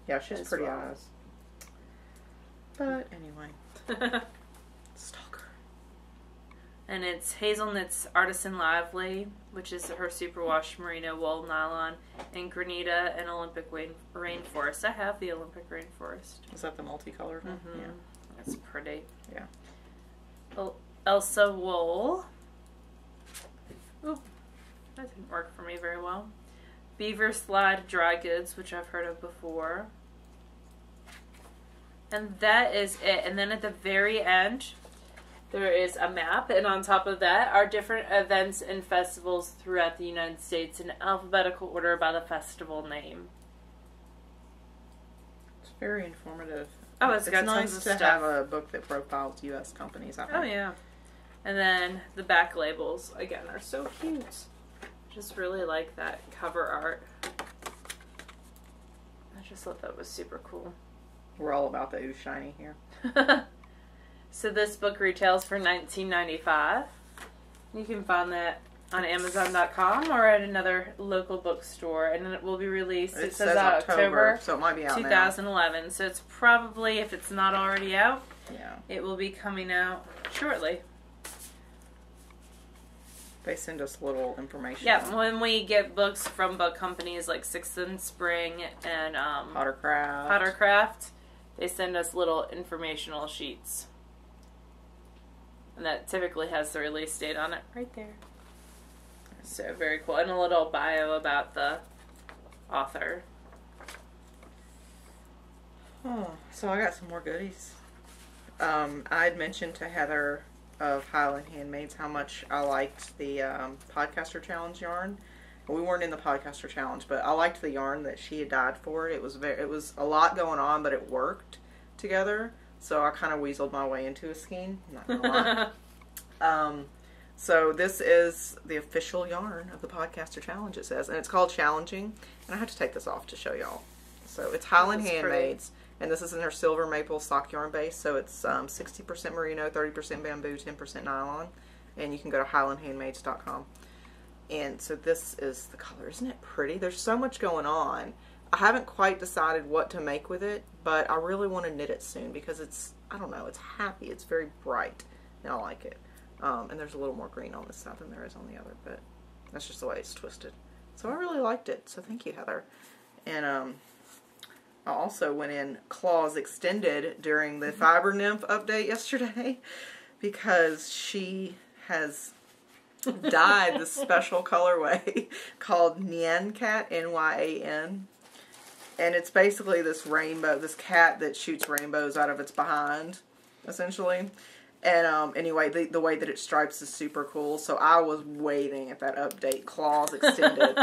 Yeah, she has pretty eyes. But anyway. Stalker. And it's Hazelnut's Artisan Lively, which is her superwash merino wool nylon, and Granita and Olympic Rainforest. I have the Olympic Rainforest. Is that the multicolored one? Mm-hmm. Yeah. That's pretty. Yeah. Elsa Wool. Oop. That didn't work for me very well. Beaver Slide Dry Goods, which I've heard of before. And that is it. And then at the very end, there is a map, and on top of that are different events and festivals throughout the United States in alphabetical order by the festival name. It's very informative. Oh, it's got nice tons of to stuff. have a book that profiles U.S. companies, I think. Oh, yeah. And then the back labels, again, are so cute. Just really like that cover art. I just thought that was super cool. We're all about the ooh shiny here. So this book retails for $19.95. You can find that on Amazon.com or at another local bookstore, and it will be released. It says October, so it might be out 2011. Now. So it's probably, if it's not already out, yeah, it will be coming out shortly. They send us little information. Yeah, when we get books from book companies like Sixth and Spring and Pottercraft, they send us little informational sheets. And that typically has the release date on it right there. So very cool. And a little bio about the author. Oh, so I got some more goodies. I had mentioned to Heather of Highland Handmaids how much I liked the Podcaster Challenge yarn. We weren't in the Podcaster Challenge, but I liked the yarn that she had dyed for it. It was a lot going on, but it worked together. So I kind of weaseled my way into a skein. Not gonna lie. So this is the official yarn of the Podcaster Challenge, it says. And it's called Challenging. And I have to take this off to show y'all. So it's Highland Handmaids. And this is in their silver maple sock yarn base. So it's 60% merino, 30% bamboo, 10% nylon. And you can go to highlandhandmaids.com. And so this is the color. Isn't it pretty? There's so much going on. I haven't quite decided what to make with it, but I really want to knit it soon because it's, I don't know, it's happy. It's very bright. And I like it. And there's a little more green on this side than there is on the other, but that's just the way it's twisted. So I really liked it. So thank you, Heather. And I also went in Claws Extended during the Fiber Nymph update yesterday because she has dyed this special colorway called Nyan Cat, Nyan. And it's basically this rainbow, this cat that shoots rainbows out of its behind, essentially. And anyway, the way that it stripes is super cool. So I was waiting at that update, Claws Extended,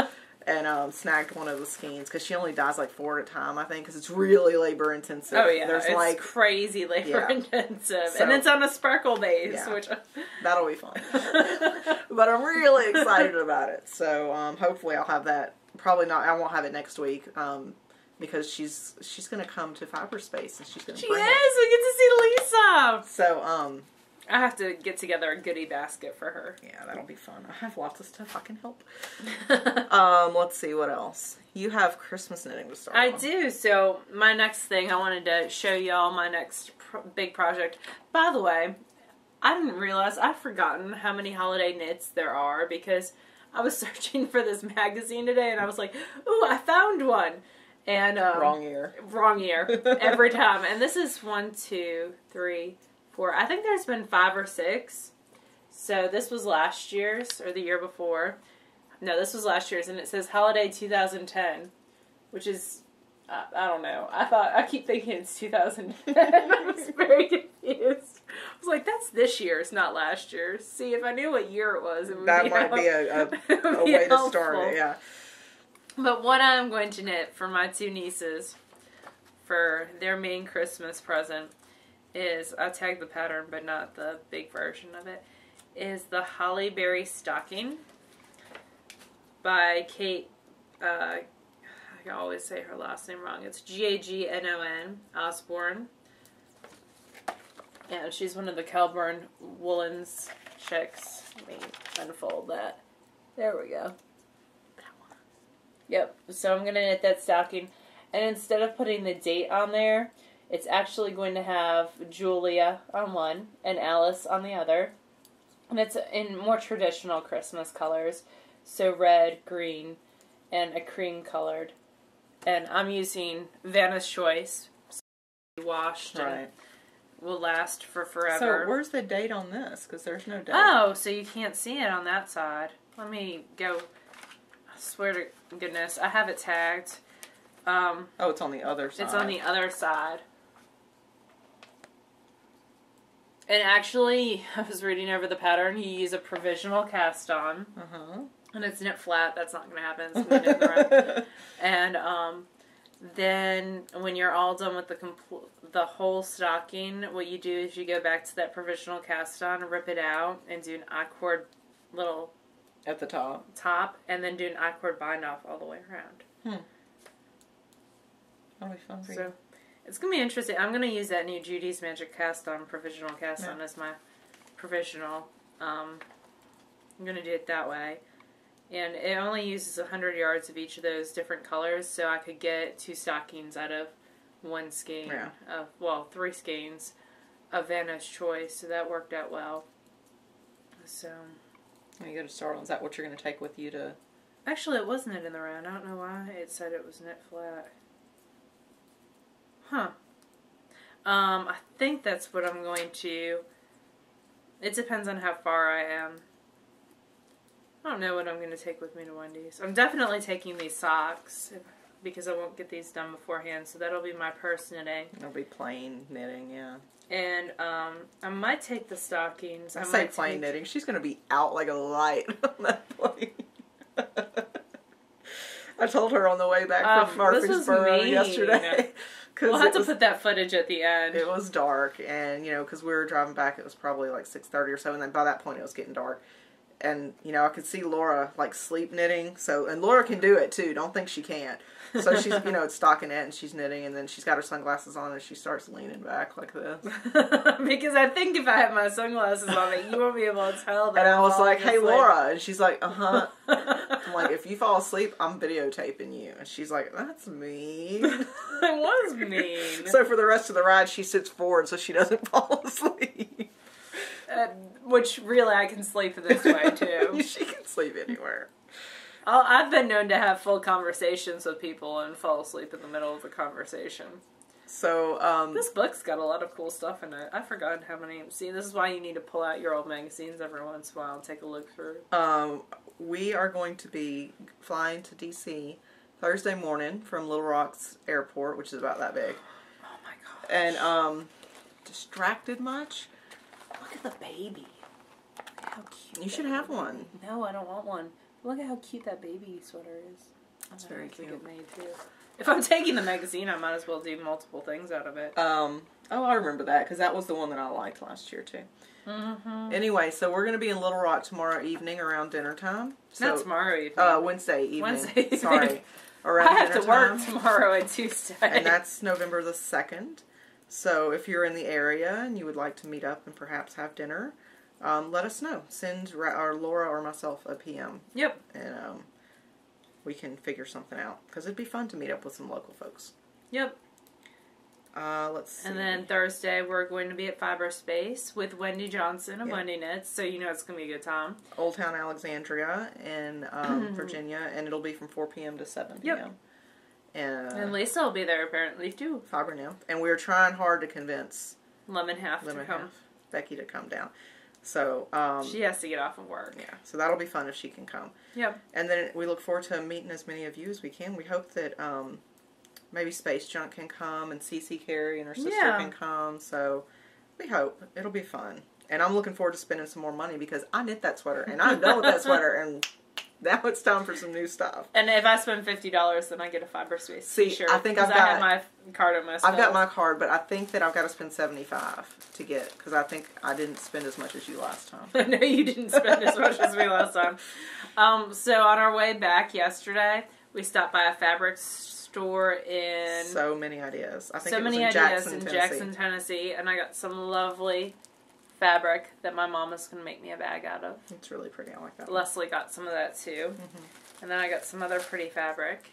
and snagged one of the skeins because she only dyes like 4 at a time, I think, because it's really labor intensive. Oh yeah, there's it's like crazy labor intensive, so, and it's on a sparkle base, which that'll be fun. But I'm really excited about it. So hopefully I'll have that. Probably not. I won't have it next week. Because she's gonna come to Fiberspace and she's gonna. She is. We get to see Lisa. So I have to get together a goodie basket for her. Yeah, that'll be fun. I have lots of stuff I can help. Let's see what else. You have Christmas knitting to start. I do. So my next thing, I wanted to show y'all my next big project. By the way, I didn't realize I've forgotten how many holiday knits there are because I was searching for this magazine today and I was like, "Ooh, I found one." And wrong year every time. And this is 1, 2, 3, 4. I think there's been 5 or 6. So this was last year's or the year before. No, this was last year's, and it says Holiday 2010, which is I don't know. I keep thinking it's 2010. I was very confused. I was like, that's this year's, not last year's. See, if I knew what year it was, it would that might be a way to start it. Yeah. But what I'm going to knit for my 2 nieces for their main Christmas present is, I tagged the pattern but not the big version of it, is the Holly Berry Stocking by Kate, I always say her last name wrong, it's Gagnon Osborne. And she's one of the Kelburn Woolens chicks. Let me unfold that. There we go. Yep, so I'm going to knit that stocking, and instead of putting the date on there, it's actually going to have Julia on one and Alice on the other, and it's in more traditional Christmas colors, so red, green, and a cream colored, and I'm using Vanna's Choice, washed and will last for forever. So where's the date on this? Because there's no date. Oh, so you can't see it on that side. Let me go. I swear to goodness, I have it tagged. Oh, it's on the other side. It's on the other side. And actually, I was reading over the pattern. You use a provisional cast on. And it's knit flat. That's not going to happen. It's going to knit right. And then when you're all done with the whole stocking, what you do is you go back to that provisional cast on, rip it out, and do an I-cord little... At the top. And then do an I-cord bind off all the way around. That'll be fun for you. So, it's going to be interesting. I'm going to use that new Judy's Magic Cast-On, Provisional Cast-On as my provisional. I'm going to do it that way. And it only uses 100 yards of each of those different colors, so I could get 2 stockings out of 1 skein. Yeah. 3 skeins of Vanna's Choice, so that worked out well. So, when you go to Starland, is that what you're going to take with you to... Actually, it was knit in the round. I don't know why it said it was knit flat. Huh. I think that's what I'm going to... It depends on how far I am. I don't know what I'm going to take with me to Wendy's. I'm definitely taking these socks because I won't get these done beforehand, so that'll be my purse knitting. It'll be plain knitting, yeah. And I might take the stockings. I say plain knitting. She's going to be out like a light on that plane. I told her on the way back from Murfreesboro yesterday. We'll have to put that footage at the end. It was dark, and, because we were driving back, it was probably like 6:30 or so, and then by that point it was getting dark. And, I could see Laura, sleep knitting, and Laura can do it, too. Don't think she can't. So she's, stocking it, and she's knitting, and then she's got her sunglasses on, and she starts leaning back like this. Because I think if I have my sunglasses on, that you won't be able to tell that. And I was like, hey, Laura. And she's like, uh-huh. I'm like, if you fall asleep, I'm videotaping you. And she's like, that's mean. It was mean. So for the rest of the ride, she sits forward so she doesn't fall asleep. Which, really, I can sleep this way, too. She can sleep anywhere. I've been known to have full conversations with people and fall asleep in the middle of the conversation. So, this book's got a lot of cool stuff in it. I've forgotten how many. See, this is why you need to pull out your old magazines every once in a while and take a look through. We are going to be flying to D.C. Thursday morning from Little Rock's airport, which is about that big. Oh, my gosh. And, distracted much? Look at the baby. Look at how cute. You should have one. No, I don't want one. Look at how cute that baby sweater is. That's very cute. Get made too. If I'm taking the magazine, I might as well do multiple things out of it. Oh, I remember that, because that was the one that I liked last year, too. Mm-hmm. Anyway, so we're going to be in Little Rock tomorrow evening around dinner time. Not tomorrow evening. Wednesday evening. Wednesday evening. Sorry. Around I have to work time. tomorrow and Tuesday. And that's November the 2nd. So if you're in the area and you would like to meet up and perhaps have dinner, let us know. Send Laura or myself a PM. Yep. And we can figure something out. Because it'd be fun to meet up with some local folks. Yep. Let's see. And then Thursday we're going to be at Fiber Space with Wendy Johnson of Wendy Knits. So you know it's going to be a good time. Old Town Alexandria in Virginia. And it'll be from 4 p.m. to 7 p.m. Yep. And Lisa will be there apparently too. Fiber Nymph. And we're trying hard to convince Lemon Half to come. Becky to come down. So, she has to get off of work. Yeah, so that'll be fun if she can come. Yep. And then we look forward to meeting as many of you as we can. We hope that maybe Space Junk can come and Cece Carey and her sister can come. So we hope. It'll be fun. And I'm looking forward to spending some more money because I knit that sweater and I'm done with that sweater and now it's time for some new stuff. And if I spend $50, then I get a Fiber Space t-shirt. I think I have my card on my stuff. I've got my card, but I think that I've got to spend $75 to get because I think I didn't spend as much as you last time. No, you didn't spend as much as me last time. So on our way back yesterday, we stopped by a fabric store in... So many ideas. I think so it was many in ideas Jackson, in Tennessee. Jackson, Tennessee. And I got some lovely fabric that my mom is going to make me a bag out of. It's really pretty. I like that. Leslie got some of that too. Mm-hmm. And then I got some other pretty fabric.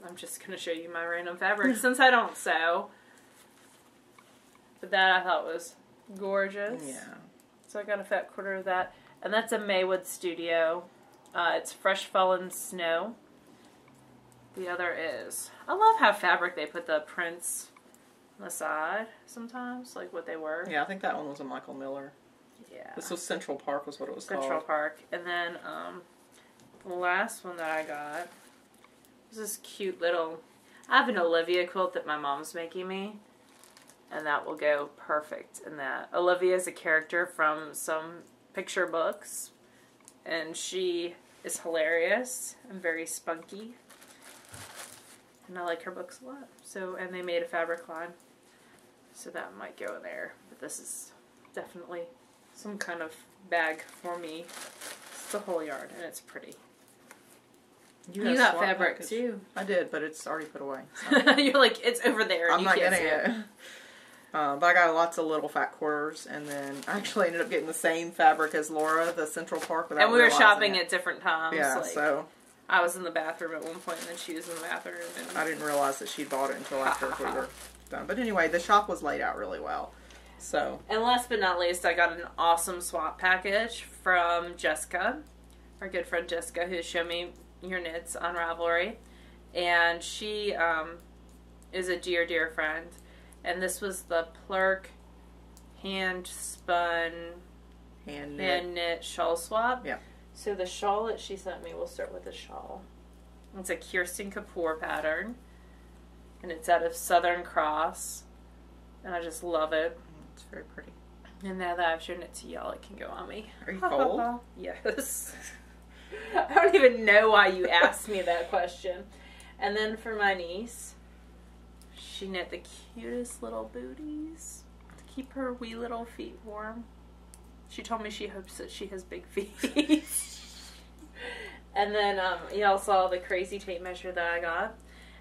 I'm just going to show you my random fabric since I don't sew. But that I thought was gorgeous. Yeah. So I got a fat quarter of that. And that's a Maywood Studio. It's Fresh Fallen Snow. The other is... I love how fabric they put the prints on the side sometimes, like what they were. Yeah, I think that one was a Michael Miller. Yeah. This was Central Park was what it was called. Central Park. And then the last one that I got was this cute little... I have an Olivia quilt that my mom's making me. And that will go perfect in that. Olivia is a character from some picture books. And she is hilarious and very spunky. And I like her books a lot. So, and they made a fabric line. So that might go in there. But this is definitely some kind of bag for me. It's the whole yarn and it's pretty. You got swap fabric package. too. I did, but it's already put away. So. You're like, it's over there. And I'm you not can't getting see it. But I got lots of little fat quarters, and then I actually ended up getting the same fabric as Laura, the Central Park. And we were shopping at different times. Yeah, like, so I was in the bathroom at one point, and then she was in the bathroom. And I didn't realize that she'd bought it until after we were done. But anyway, the shop was laid out really well. So. And last but not least, I got an awesome swap package from Jessica, our good friend Jessica, who showed me your knits on Ravelry. And she is a dear, dear friend. And this was the Plurk hand-spun, hand-knit shawl swap. Yeah. So the shawl that she sent me, we'll start with the shawl. It's a Kirsten Kapoor pattern. And it's out of Southern Cross. And I just love it. It's very pretty. And now that I've shown it to y'all, it can go on me. Are you cold? Yes. I don't even know why you asked me that question. And then for my niece, she knit the cutest little booties to keep her wee little feet warm. She told me she hopes that she has big feet. And then y'all saw the crazy tape measure that I got.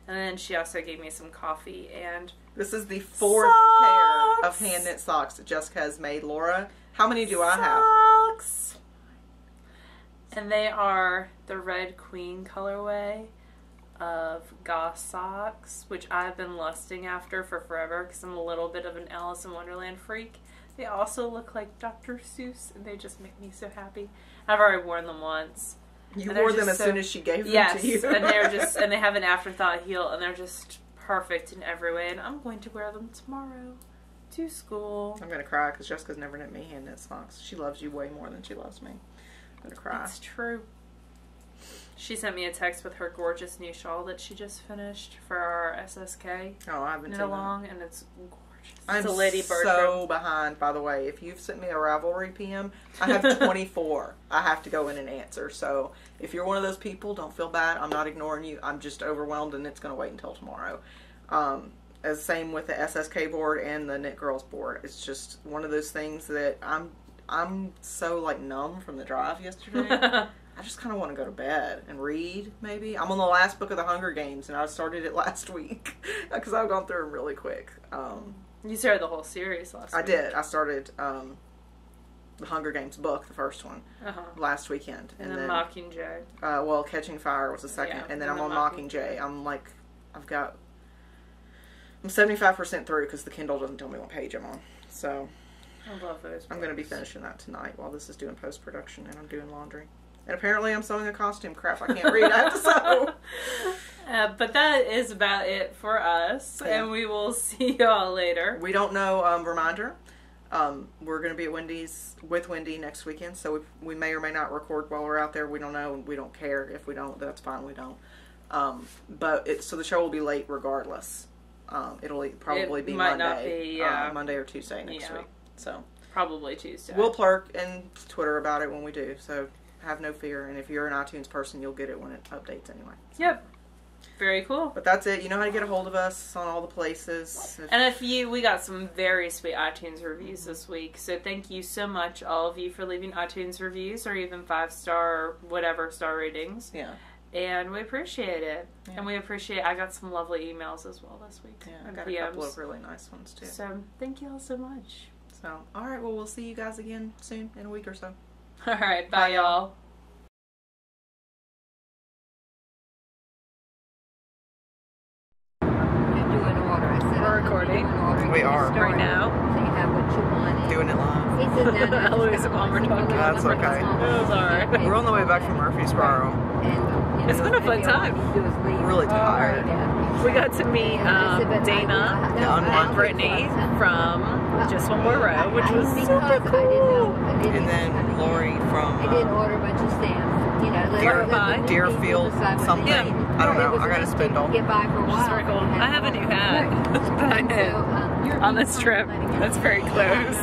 And then she also gave me some coffee and this is the 4th pair of hand knit socks that Jessica has made. Laura, how many do I have? Socks. And they are the Red Queen colorway of Goss socks, which I've been lusting after for forever because I'm a little bit of an Alice in Wonderland freak. They also look like Dr. Seuss, and they just make me so happy. I've already worn them once. You wore them as soon as she gave them to you. Yes, and they're just, and they have an afterthought heel, and they're just perfect in every way, and I'm going to wear them tomorrow to school. I'm going to cry because Jessica's never knit me hand knit socks. She loves you way more than she loves me. I'm going to cry. It's true. She sent me a text with her gorgeous new shawl that she just finished for our SSK. Oh, I haven't knit seen along, that. And it's gorgeous. I'm it's a Lady Bertram. So behind, by the way. If you've sent me a Ravelry PM, I have 24. I have to go in and answer. So if you're one of those people, don't feel bad. I'm not ignoring you. I'm just overwhelmed, and it's going to wait until tomorrow. As same with the SSK board and the TheKnitGirlls board. It's just one of those things that I'm so like numb from the drive yesterday. I just kind of want to go to bed and read, maybe. I'm on the last book of the Hunger Games, and I started it last week because I've gone through them really quick. You started the whole series last week. I did. I started the Hunger Games book, the first one, last weekend. And then Mockingjay. Well, Catching Fire was the second, and then I'm on Mockingjay. I'm 75% through because the Kindle doesn't tell me what page I'm on. So I love those books. I'm going to be finishing that tonight while this is doing post-production and I'm doing laundry. And apparently I'm sewing a costume. Crap, I can't read. I have to sew. But that is about it for us. Yeah. And we will see y'all later. We don't know, reminder, we're going to be at Wendy's with Wendy next weekend. So we may or may not record while we're out there. We don't know. We don't care. If we don't, that's fine. We don't. So the show will be late regardless. It'll probably be Monday. Not be, Monday or Tuesday next week. So probably Tuesday. We'll plurk and Twitter about it when we do. So have no fear. And if you're an iTunes person, you'll get it when it updates anyway. So. Yep. Very cool. But that's it. You know how to get a hold of us on all the places. And we got some very sweet iTunes reviews this week. So thank you so much, all of you, for leaving iTunes reviews or even 5-star or whatever star ratings. Yeah. And we appreciate it. Yeah. And we appreciate, I got some lovely emails as well this week. Yeah, I got PMs. A couple of really nice ones too. So thank you all so much. So, alright, well, we'll see you guys again soon, in a week or so. Alright, bye y'all. We're recording. We are. Right now. So you have what you want. Doing it live. He says no, Louis and Mom were talking. That's okay. It was alright. We're on the way back from Murfreesboro. And, it's been a fun time. Really tired. We got to meet Dana and Brittany from Just One More Row, which was super cool. And then Lori from... I didn't order a bunch of stamps. You know, Deerfield something. Yeah. I don't know. I got a spindle. Get by for a while. Very cool. I have a new hat on this trip. That's very close.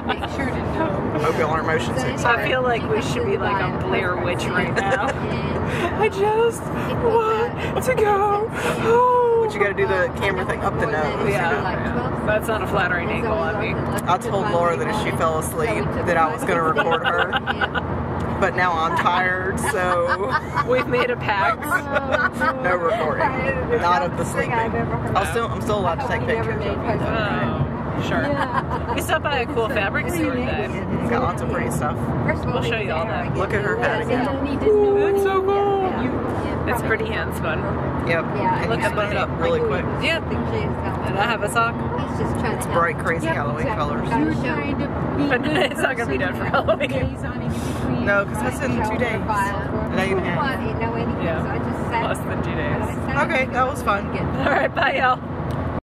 Make sure to know. I hope y'all aren't motion sick. I feel like we should be like on Blair Witch right now. I just want to go home. But you gotta do the camera thing up the nose. Yeah. That's not a flattering angle on me. I told Laura that if she fell asleep that I was gonna record her. but now I'm tired, so We've made a pact. no recording. Not of the sleeping. I'm still allowed to take pictures of you. Oh, sure. We stopped by a cool fabric store today. Got lots of pretty stuff. We'll show you all that. Look at her hat again. It's so cool. It's pretty hand spun. Yep. And Look you spun it up really quick. Yep. And I have a sock. It's bright, crazy Halloween colors. But it's not going to be done for Halloween. No, because that's in 2 days. An day and a half. Yeah. Less than 2 days. Okay, that was fun. All right, bye, y'all.